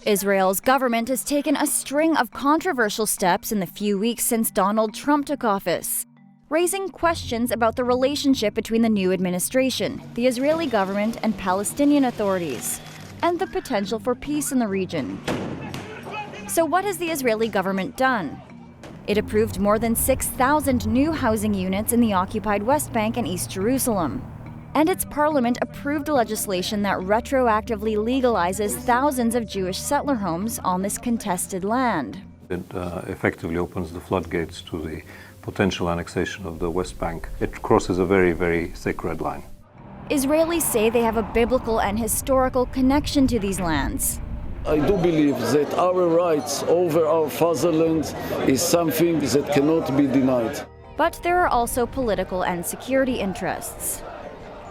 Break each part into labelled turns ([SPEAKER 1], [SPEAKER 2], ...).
[SPEAKER 1] Israel's government has taken a string of controversial steps in the few weeks since Donald Trump took office, raising questions about the relationship between the new administration, the Israeli government, and Palestinian authorities, and the potential for peace in the region. So what has the Israeli government done? It approved more than 6,000 new housing units in the occupied West Bank and East Jerusalem. And its parliament approved legislation that retroactively legalizes thousands of Jewish settler homes on this contested land.
[SPEAKER 2] It effectively opens the floodgates to the potential annexation of the West Bank. It crosses a very, very thick red line.
[SPEAKER 1] Israelis say they have a biblical and historical connection to these lands.
[SPEAKER 3] I do believe that our rights over our fatherland is something that cannot be denied.
[SPEAKER 1] But there are also political and security interests.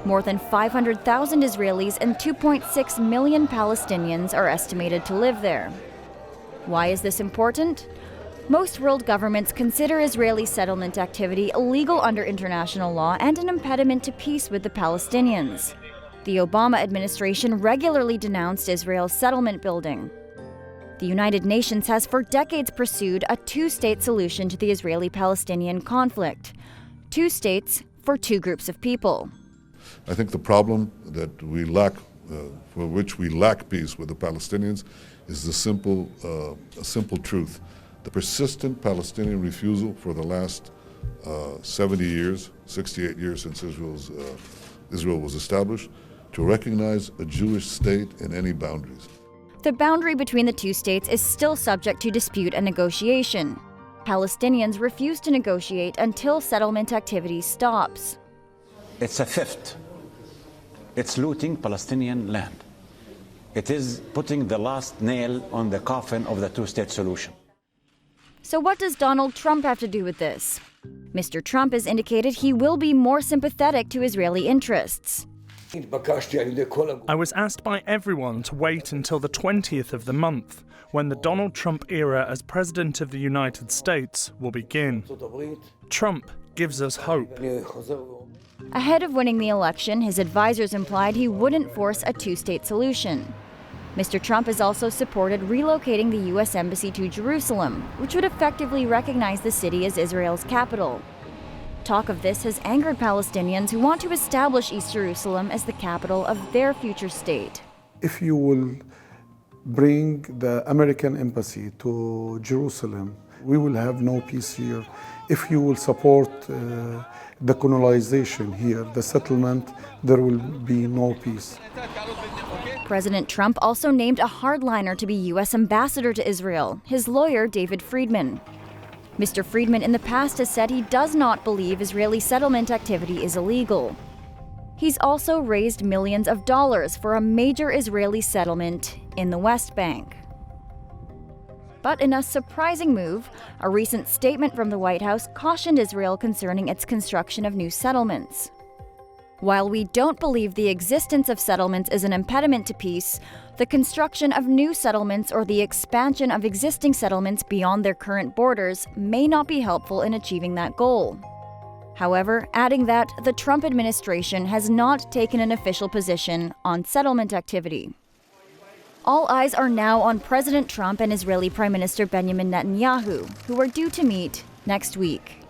[SPEAKER 1] More than 500,000 Israelis and 2.6 million Palestinians are estimated to live there. Why is this important? Most world governments consider Israeli settlement activity illegal under international law and an impediment to peace with the Palestinians. The Obama administration regularly denounced Israel's settlement building. The United Nations has for decades pursued a two-state solution to the Israeli-Palestinian conflict. 2 states for 2 groups of people.
[SPEAKER 4] I think the problem that we lack, for which we lack peace with the Palestinians, is a simple truth. The persistent Palestinian refusal for the last 70 years, 68 years since Israel was established, to recognize a Jewish state in any boundaries.
[SPEAKER 1] The boundary between the 2 states is still subject to dispute and negotiation. Palestinians refuse to negotiate until settlement activity stops.
[SPEAKER 5] It's a theft. It's looting Palestinian land. It is putting the last nail on the coffin of the 2-state solution.
[SPEAKER 1] So what does Donald Trump have to do with this? Mr. Trump has indicated he will be more sympathetic to Israeli interests.
[SPEAKER 6] I was asked by everyone to wait until the 20th of the month, when the Donald Trump era as President of the United States will begin. Trump gives us hope.
[SPEAKER 1] Ahead of winning the election, his advisors implied he wouldn't force a 2-state solution. Mr. Trump has also supported relocating the U.S. Embassy to Jerusalem, which would effectively recognize the city as Israel's capital. Talk of this has angered Palestinians who want to establish East Jerusalem as the capital of their future state.
[SPEAKER 7] If you will bring the American embassy to Jerusalem, we will have no peace here. If you will support the colonization here, the settlement, there will be no peace.
[SPEAKER 1] President Trump also named a hardliner to be U.S. ambassador to Israel, his lawyer David Friedman. Mr. Friedman in the past has said he does not believe Israeli settlement activity is illegal. He's also raised millions of dollars for a major Israeli settlement in the West Bank. But in a surprising move, a recent statement from the White House cautioned Israel concerning its construction of new settlements. While we don't believe the existence of settlements is an impediment to peace, the construction of new settlements or the expansion of existing settlements beyond their current borders may not be helpful in achieving that goal. However, adding that the Trump administration has not taken an official position on settlement activity. All eyes are now on President Trump and Israeli Prime Minister Benjamin Netanyahu, who are due to meet next week.